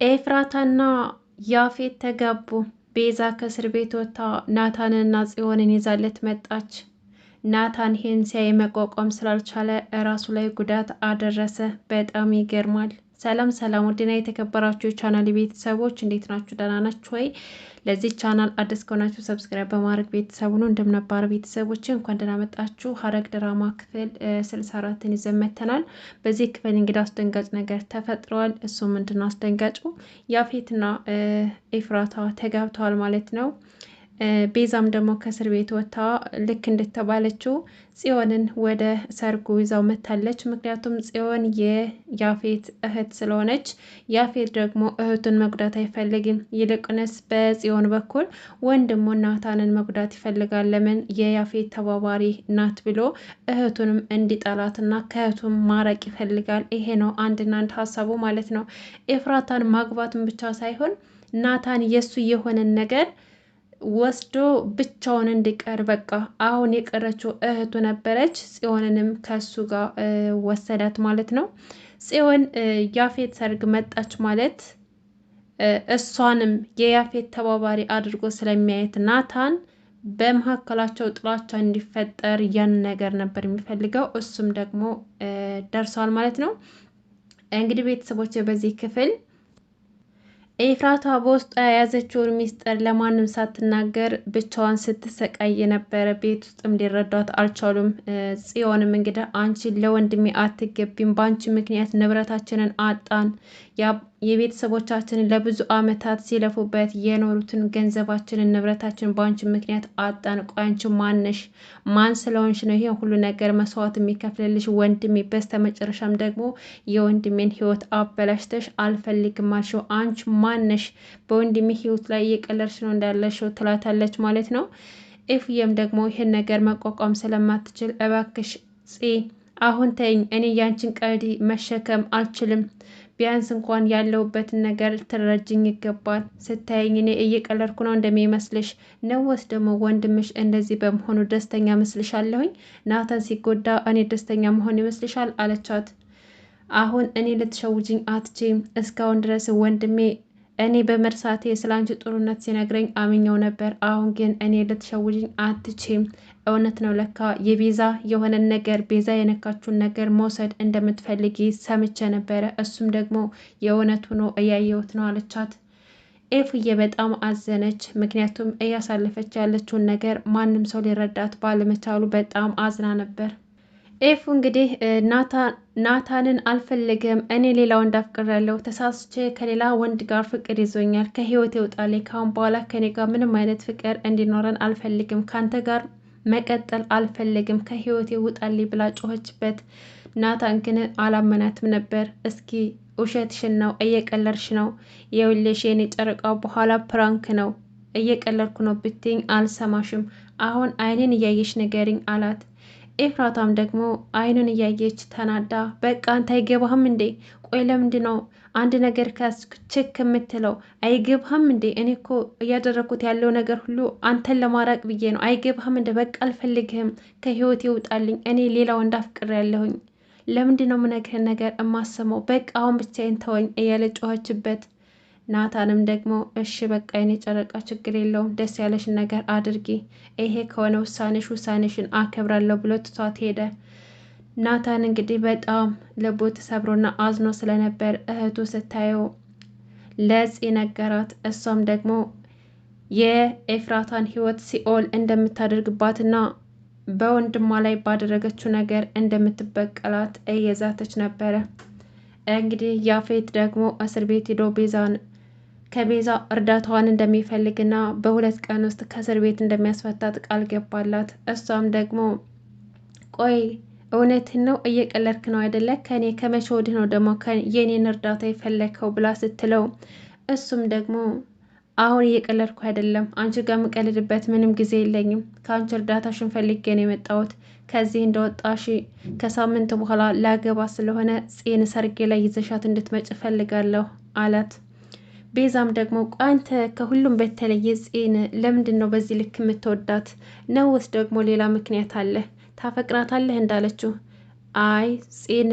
ኤፍራታና ያፌት ተጋቡ። ቤዛ ከእስር ቤት ወጥታ ናታንና ጽዮንን ይዛለት መጣች። ናታን ይህን ሲያይ መቋቋም ስላልቻለ እራሱ ላይ ጉዳት አደረሰ። በጣም ይገርማል። ሰላም ሰላም! ውድና የተከበራችሁ የቻናል ቤተሰቦች እንዴት ናችሁ? ደህና ናችሁ ወይ? ለዚህ ቻናል አዲስ ከሆናችሁ ሰብስክራይብ በማድረግ ቤተሰቡ ነው። እንደምነባር ቤተሰቦች እንኳን ደህና መጣችሁ። ሐረግ ድራማ ክፍል 64ን ይዘን መጥተናል። በዚህ ክፍል እንግዲህ አስደንጋጭ ነገር ተፈጥሯል። እሱ ምንድን ነው አስደንጋጩ? ያፌትና ኤፍራታ ተጋብተዋል ማለት ነው። ቤዛም ደግሞ ከእስር ቤት ወጥታ ልክ እንደተባለችው ጽዮንን ወደ ሰርጉ ይዛው መታለች። ምክንያቱም ጽዮን የያፌት እህት ስለሆነች ያፌት ደግሞ እህቱን መጉዳት አይፈልግም። ይልቁንስ በጽዮን በኩል ወንድሙ ናታንን መጉዳት ይፈልጋል። ለምን የያፌት ተባባሪ ናት ብሎ እህቱንም እንዲጠላትና ከእህቱም ማረቅ ይፈልጋል። ይሄ ነው አንድና አንድ ሀሳቡ ማለት ነው። ኤፍራታን ማግባትን ብቻ ሳይሆን ናታን የሱ የሆነን ነገር ወስዶ ብቻውን እንዲቀር በቃ አሁን የቀረችው እህቱ ነበረች። ጽዮንንም ከሱ ጋር ወሰዳት ማለት ነው። ጽዮን ያፌት ሰርግ መጣች ማለት እሷንም የያፌት ተባባሪ አድርጎ ስለሚያየት ናታን በመካከላቸው ጥላቻ እንዲፈጠር ያን ነገር ነበር የሚፈልገው። እሱም ደግሞ ደርሷል ማለት ነው። እንግዲህ ቤተሰቦች በዚህ ክፍል ኤፍራታ በውስጧ የያዘችውን ሚስጥር ለማንም ሳትናገር ብቻዋን ስትሰቃይ የነበረ፣ ቤት ውስጥም ሊረዷት አልቻሉም። ጽዮንም እንግዲህ አንቺ ለወንድሜ አትገቢም፣ በአንቺ ምክንያት ንብረታችንን አጣን፣ የቤተሰቦቻችንን ለብዙ ዓመታት ሲለፉበት የኖሩትን ገንዘባችንን ንብረታችንን በአንቺ ምክንያት አጣን። ቆይ አንቺ ማነሽ? ማን ስለሆንሽ ነው ይሄ ሁሉ ነገር መስዋዕት የሚከፍልልሽ ወንድሜ? በስተመጨረሻም ደግሞ የወንድሜን ሕይወት አበላሽተሽ አልፈልግም አልሽው። አንቺ ማነሽ? በወንድሜ ሕይወት ላይ እየቀለድሽ ነው እንዳለሽው ትላታለች ማለት ነው። ኤፍዬም ደግሞ ይህን ነገር መቋቋም ስለማትችል እባክሽ ጽ አሁን ተይኝ፣ እኔ ያንቺን ቀልድ መሸከም አልችልም። ቢያንስ እንኳን ያለውበትን ነገር ትረጅኝ ይገባል። ስታይኝ እኔ እየቀለድኩ ነው እንደሚመስልሽ ነው ወይስ ደግሞ ወንድምሽ እንደዚህ በመሆኑ ደስተኛ መስልሻለሁኝ? ናታን ሲጎዳ እኔ ደስተኛ መሆን ይመስልሻል? አለቻት። አሁን እኔ ልትሸውጅኝ አትችይም። እስካሁን ድረስ ወንድሜ እኔ በመርሳቴ ስለ አንቺ ጥሩነት ሲነግረኝ አምኜው ነበር። አሁን ግን እኔ ልትሸውጅኝ አትችይም። እውነት ነው ለካ የቤዛ የሆነን ነገር ቤዛ የነካችውን ነገር መውሰድ እንደምትፈልጊ ሰምቼ ነበረ። እሱም ደግሞ የእውነት ሆኖ እያየሁት ነው አለቻት። ኤፍዬ በጣም አዘነች። ምክንያቱም እያሳለፈች ያለችውን ነገር ማንም ሰው ሊረዳት ባለመቻሉ በጣም አዝና ነበር። ኤፉ እንግዲህ ናታንን አልፈለገም። እኔ ሌላ ወንድ አፍቅሬያለሁ፣ ተሳስቼ ከሌላ ወንድ ጋር ፍቅር ይዞኛል፣ ከህይወት ይውጣልኝ። ካሁን በኋላ ከኔ ጋር ምንም አይነት ፍቅር እንዲኖረን አልፈልግም፣ ካንተ ጋር መቀጠል አልፈልግም፣ ከህይወት ይውጣልኝ ብላ ጮኸችበት። ናታን ግን አላመናትም ነበር። እስኪ ውሸትሽን ነው፣ እየቀለድሽ ነው፣ የውልሽ የኔ ጨረቃ በኋላ ፕራንክ ነው፣ እየቀለድኩ ነው ብትይኝ አልሰማሽም። አሁን አይኔን እያየሽ ንገሪኝ አላት። ኤፍራታም ደግሞ አይኑን እያየች ተናዳ፣ በቃ አንተ አይገባህም እንዴ? ቆይ ለምንድን ነው አንድ ነገር ችክ የምትለው? አይገባህም እንዴ? እኔ እኮ እያደረግኩት ያለው ነገር ሁሉ አንተን ለማራቅ ብዬ ነው። አይገባህም እንደ በቃ አልፈልግህም፣ ከህይወት ይውጣልኝ፣ እኔ ሌላ ወንድ አፍቅሬያለሁኝ። ለምንድን ነው የምነግርህን ነገር እማሰማው? በቃ አሁን ብቻዬን ተወኝ እያለ ጮኸችበት። ናታንም ደግሞ እሺ በቃ የኔ ጨረቃ ችግር የለውም፣ ደስ ያለሽን ነገር አድርጊ፣ ይሄ ከሆነ ውሳኔሽን አከብራለሁ ብሎ ትቷት ሄደ። ናታን እንግዲህ በጣም ልቡ ተሰብሮና አዝኖ ስለነበር እህቱ ስታየው ለጽ ነገራት። እሷም ደግሞ የኤፍራታን ህይወት ሲኦል እንደምታደርግባትና በወንድሟ ላይ ባደረገችው ነገር እንደምትበቀላት እየዛተች ነበረ። እንግዲህ ያፌት ደግሞ እስር ቤት ሄዶ ከቤዛ እርዳታዋን እንደሚፈልግና በ2 ቀን ውስጥ ከእስር ቤት እንደሚያስፈታት ቃል ገባላት። እሷም ደግሞ ቆይ እውነትን ነው? እየቀለድክ ነው አይደለ? ከኔ ከመቼ ወዲህ ነው ደግሞ የኔን እርዳታ የፈለግከው ብላ ስትለው እሱም ደግሞ አሁን እየቀለድኩ አይደለም፣ አንቺ ጋር የምቀልድበት ምንም ጊዜ የለኝም። ከአንቺ እርዳታሽን ፈልጌ ነው የመጣሁት። ከዚህ እንደወጣሽ ከሳምንት በኋላ ላገባ ስለሆነ ጽን ሰርጌ ላይ ይዘሻት እንድትመጭ ፈልጋለሁ አላት። ቤዛም ደግሞ አንተ ከሁሉም በተለየ ጽን ለምንድን ነው በዚህ ልክ የምትወዳት? ነውስ ደግሞ ሌላ ምክንያት አለ? ታፈቅራታለህ እንዳለችው አይ ጽን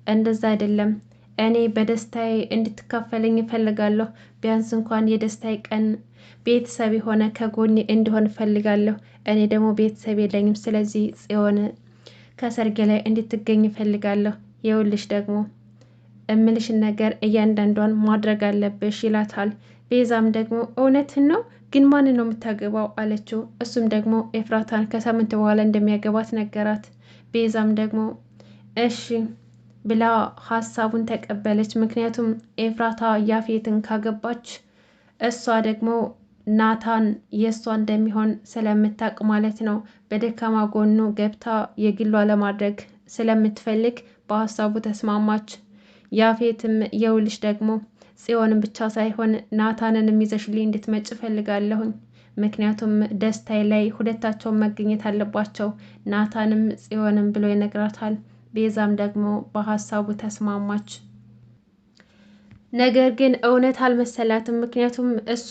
እንደዛ አይደለም፣ እኔ በደስታዬ እንድትካፈለኝ እፈልጋለሁ። ቢያንስ እንኳን የደስታዬ ቀን ቤተሰብ የሆነ ከጎኔ እንዲሆን እፈልጋለሁ። እኔ ደግሞ ቤተሰብ የለኝም። ስለዚህ ጽዮን ከሰርጌ ላይ እንድትገኝ እፈልጋለሁ። ይኸውልሽ ደግሞ እምልሽን ነገር እያንዳንዷን ማድረግ አለብሽ ይላታል። ቤዛም ደግሞ እውነትን ነው ግን ማንን ነው የምታገባው አለችው። እሱም ደግሞ ኤፍራታን ከሳምንት በኋላ እንደሚያገባት ነገራት። ቤዛም ደግሞ እሺ ብላ ሀሳቡን ተቀበለች። ምክንያቱም ኤፍራታ ያፌትን ካገባች እሷ ደግሞ ናታን የእሷ እንደሚሆን ስለምታውቅ ማለት ነው። በደካማ ጎኑ ገብታ የግሏ ለማድረግ ስለምትፈልግ በሀሳቡ ተስማማች። ያፌትም የውልሽ ደግሞ ጽዮንን ብቻ ሳይሆን ናታንንም ይዘሽልኝ እንድትመጭ እፈልጋለሁኝ። ምክንያቱም ደስታዬ ላይ ሁለታቸውን መገኘት አለባቸው፣ ናታንም ጽዮንም ብሎ ይነግራታል። ቤዛም ደግሞ በሀሳቡ ተስማማች። ነገር ግን እውነት አልመሰላትም። ምክንያቱም እሷ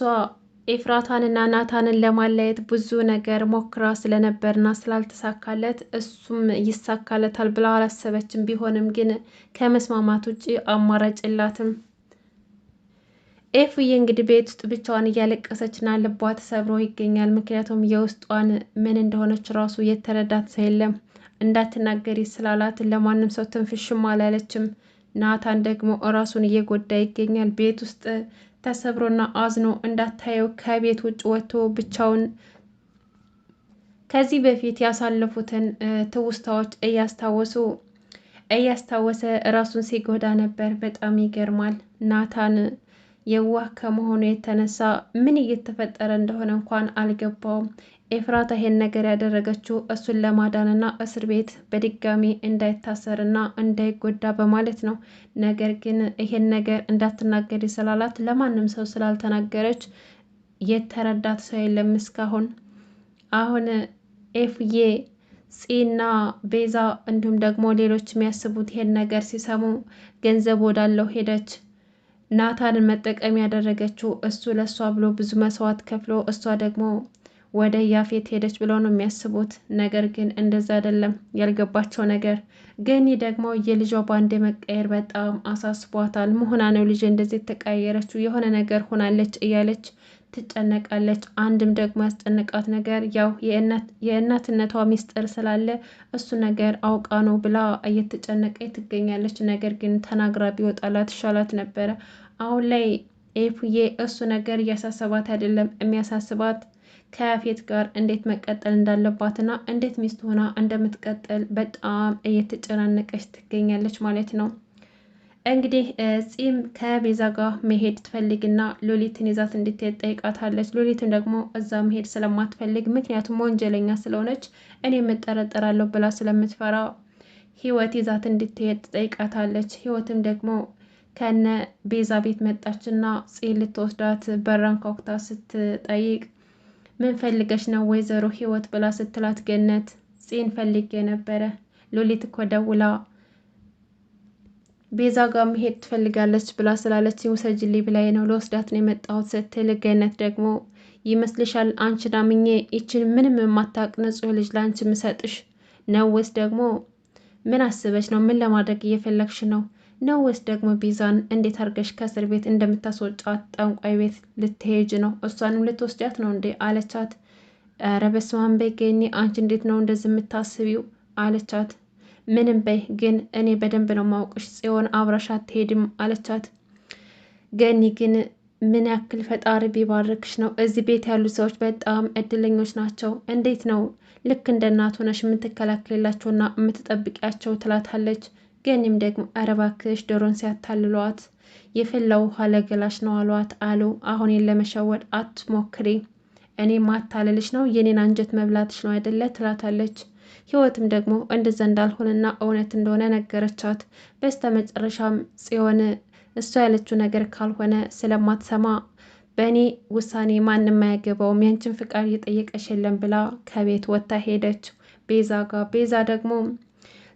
ኤፍራታንና ናታንን ለማለየት ብዙ ነገር ሞክራ ስለነበርና ስላልተሳካለት እሱም ይሳካለታል ብላ አላሰበችም። ቢሆንም ግን ከመስማማት ውጭ አማራጭ የላትም። ኤፍዬ እንግዲህ ቤት ውስጥ ብቻዋን እያለቀሰችና ልቧ ተሰብሮ ይገኛል። ምክንያቱም የውስጧን ምን እንደሆነች ራሱ የተረዳት ሰው የለም። እንዳትናገሪ ስላላት ለማንም ሰው ትንፍሽም አላለችም። ናታን ደግሞ እራሱን እየጎዳ ይገኛል። ቤት ውስጥ ተሰብሮና አዝኖ እንዳታየው ከቤት ውጭ ወጥቶ ብቻውን ከዚህ በፊት ያሳለፉትን ትውስታዎች እያስታወሰ ራሱን ሲጎዳ ነበር። በጣም ይገርማል። ናታን የዋህ ከመሆኑ የተነሳ ምን እየተፈጠረ እንደሆነ እንኳን አልገባውም። ኤፍራታ ይሄን ነገር ያደረገችው እሱን ለማዳንና እስር ቤት በድጋሚ እንዳይታሰርና እንዳይጎዳ በማለት ነው። ነገር ግን ይሄን ነገር እንዳትናገሪ ስላላት ለማንም ሰው ስላልተናገረች የተረዳት ሰው የለም እስካሁን። አሁን ኤፍዬ ፂና ቤዛ እንዲሁም ደግሞ ሌሎች የሚያስቡት ይሄን ነገር ሲሰሙ ገንዘብ ወዳለው ሄደች። ናታንን መጠቀም ያደረገችው እሱ ለእሷ ብሎ ብዙ መስዋዕት ከፍሎ እሷ ደግሞ ወደ ያፌት ሄደች ብለው ነው የሚያስቡት። ነገር ግን እንደዛ አይደለም። ያልገባቸው ነገር ገኒ ደግሞ የልጇ ባንድ መቀየር በጣም አሳስቧታል። መሆና ነው ልጅ እንደዚህ ተቀያየረችው የሆነ ነገር ሆናለች እያለች ትጨነቃለች። አንድም ደግሞ ያስጨነቃት ነገር ያው የእናትነቷ ሚስጥር ስላለ እሱ ነገር አውቃ ነው ብላ እየተጨነቀች ትገኛለች። ነገር ግን ተናግራ ቢወጣላት ይሻላት ነበረ። አሁን ላይ ኤፍዬ እሱ ነገር እያሳሰባት አይደለም። የሚያሳስባት ከያፌት ጋር እንዴት መቀጠል እንዳለባትና እንዴት ሚስት ሆና እንደምትቀጥል በጣም እየተጨናነቀች ትገኛለች ማለት ነው። እንግዲህ ፂም ከቤዛ ጋር መሄድ ትፈልግና ሉሊትን ይዛት እንድትሄድ ጠይቃታለች። ሉሊትን ደግሞ እዛ መሄድ ስለማትፈልግ ምክንያቱም ወንጀለኛ ስለሆነች እኔ እጠረጠራለሁ ብላ ስለምትፈራ ህይወት ይዛት እንድትሄድ ጠይቃታለች። ህይወትም ደግሞ ከነ ቤዛ ቤት መጣችና ፂ ልትወስዳት በራን ኮክታ ስትጠይቅ ምን ፈልገሽ ነው ወይዘሮ ህይወት ብላ ስትላት ገነት ፂን ፈልጌ ነበረ፣ ሉሊት እኮ ደውላ ቤዛ ጋር መሄድ ትፈልጋለች ብላ ስላለች ውሰጅልኝ ብላኝ ነው ለወስዳት ነው የመጣሁት ስትል ገነት ደግሞ ይመስልሻል አንቺን አምኜ ይችን ምንም የማታውቅ ንጹሕ ልጅ ለአንቺ ምሰጥሽ ነው ወይስ ደግሞ ምን አስበሽ ነው? ምን ለማድረግ እየፈለግሽ ነው? ነው ወይስ ደግሞ ቤዛን እንዴት አድርገሽ ከእስር ቤት እንደምታስወጫት ጠንቋይ ቤት ልትሄጅ ነው? እሷንም ልትወስዳት ነው እንዴ አለቻት። ኧረ በስመ አብ በይ ገኒ አንቺ እንዴት ነው እንደዚህ የምታስቢው አለቻት። ምንም በይ ግን እኔ በደንብ ነው ማውቅሽ፣ ጽዮን አብራሽ አትሄድም አለቻት። ገኒ ግን ምን ያክል ፈጣሪ ቢባርክሽ ነው። እዚህ ቤት ያሉ ሰዎች በጣም እድለኞች ናቸው። እንዴት ነው ልክ እንደ እናት ሆነሽ የምትከላከልላቸውና የምትጠብቂያቸው ትላታለች። ገኒም ደግሞ ኧረ እባክሽ ዶሮን ሲያታልሏት የፈላ ውሃ ለገላሽ ነው አሏት አሉ። አሁን ለመሸወድ አትሞክሪ፣ እኔ ማታለልሽ ነው የኔን አንጀት መብላትሽ ነው አይደለ ትላታለች። ህይወትም ደግሞ እንደዛ እንዳልሆነና እውነት እንደሆነ ነገረቻት። በስተ መጨረሻም ጽዮን እሷ ያለችው ነገር ካልሆነ ስለማትሰማ በእኔ ውሳኔ ማንም አያገባውም፣ ያንቺን ፍቃድ እየጠየቀሽ የለም ብላ ከቤት ወጥታ ሄደች ቤዛ ጋር። ቤዛ ደግሞ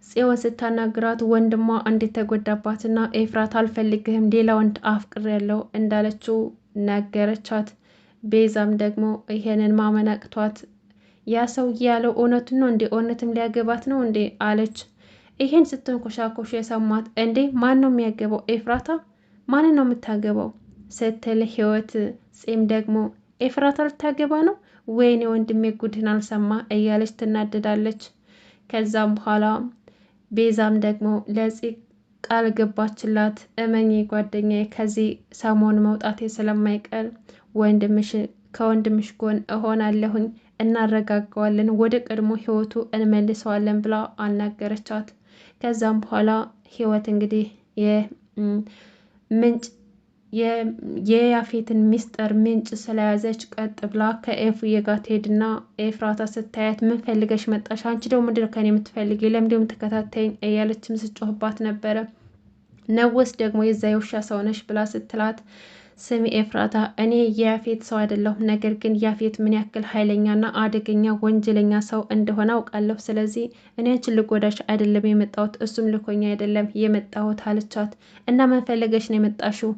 ጽዮን ስታናግራት ወንድሟ እንዴት ተጎዳባትና ኤፍራት አልፈልግህም ሌላ ወንድ አፍቅሬያለሁ እንዳለችው ነገረቻት። ቤዛም ደግሞ ይሄንን ማመን አቅቷት ያ ሰውዬ ያለው እውነቱን ነው እንዴ? እውነትም ሊያገባት ነው እንዴ? አለች። ይሄን ስትንኮሻኮሽ የሰማት እንዴ ማን ነው የሚያገባው? ኤፍራታ ማን ነው የምታገባው ስትል ህይወት ጺም ደግሞ ኤፍራታ ልታገባ ነው? ወይኔ ወንድሜ ጉድህን አልሰማ እያለች ትናደዳለች። ከዛም በኋላ ቤዛም ደግሞ ለጺ ቃል ገባችላት። እመኚ ጓደኛዬ ከዚህ ሰሞን መውጣቴ ስለማይቀር ከወንድምሽ ጎን እሆናለሁኝ፣ እናረጋገዋለን፣ ወደ ቀድሞ ህይወቱ እንመልሰዋለን ብላ አናገረቻት። ከዛም በኋላ ህይወት እንግዲህ ምንጭ የያፌትን ሚስጥር ምንጭ ስለያዘች ቀጥ ብላ ከኤፉዬ ጋር ትሄድና ኤፍራታ ስታያት ምን ፈልገሽ መጣሽ? አንቺ ደግሞ ምንድን ነው ከኔ የምትፈልጊው? ለምንድን ነው የምትከታተይኝ? እያለችም ስጮህባት ነበረ። ነወስ ደግሞ የዛ የውሻ ሰው ነሽ ብላ ስትላት ስሚ ኤፍራታ፣ እኔ የያፌት ሰው አይደለሁም፣ ነገር ግን ያፌት ምን ያክል ኃይለኛና አደገኛ ወንጀለኛ ሰው እንደሆነ አውቃለሁ። ስለዚህ እኔ አንቺን ልጎዳሽ አይደለም የመጣሁት፣ እሱም ልኮኛ አይደለም የመጣሁት አለቻት። እና ምን ፈልገሽ ነው የመጣሽው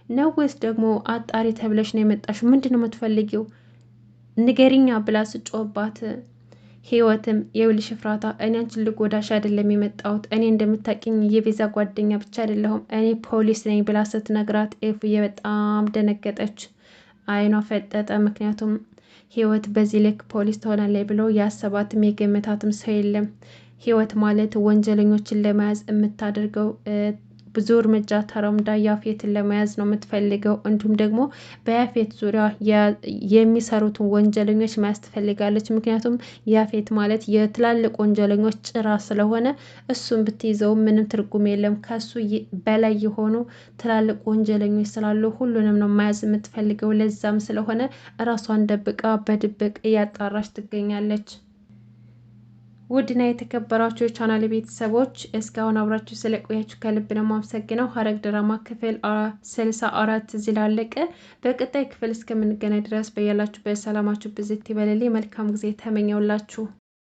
ነው ወይስ ደግሞ አጣሪ ተብለሽ ነው የመጣሽው? ምንድን ነው የምትፈልጊው? ንገሪኛ ብላ ስጮህባት ህይወትም የውልሽ ኤፍራታ፣ እኔ አንቺን ልጎዳሽ አይደለም የመጣሁት፣ እኔ እንደምታውቂኝ የቤዛ ጓደኛ ብቻ አይደለሁም፣ እኔ ፖሊስ ነኝ ብላ ስትነግራት ኤፉዬ በጣም ደነገጠች። አይኗ ፈጠጠ። ምክንያቱም ህይወት በዚህ ልክ ፖሊስ ትሆናለች ብሎ ያሰባትም የገመታትም ሰው የለም። ህይወት ማለት ወንጀለኞችን ለመያዝ የምታደርገው ብዙ እርምጃ ተራምዳ ያፌትን ለመያዝ ነው የምትፈልገው። እንዲሁም ደግሞ በያፌት ዙሪያ የሚሰሩትን ወንጀለኞች መያዝ ትፈልጋለች። ምክንያቱም ያፌት ማለት የትላልቅ ወንጀለኞች ጭራ ስለሆነ እሱን ብትይዘው ምንም ትርጉም የለም። ከሱ በላይ የሆኑ ትላልቅ ወንጀለኞች ስላሉ ሁሉንም ነው መያዝ የምትፈልገው። ለዛም ስለሆነ ራሷን ደብቃ በድብቅ እያጣራች ትገኛለች። ውድና የተከበራችሁ የቻናል ቤተሰቦች እስካሁን አብራችሁ ስለቆያችሁ ከልብ ነው የማመሰግነው። ሐረግ ድራማ ክፍል 64 እዚህ ላይ አለቀ። በቀጣይ ክፍል እስከምንገናኝ ድረስ በያላችሁበት ሰላማችሁ ብዝት ይበልልኝ። መልካም ጊዜ ተመኘውላችሁ።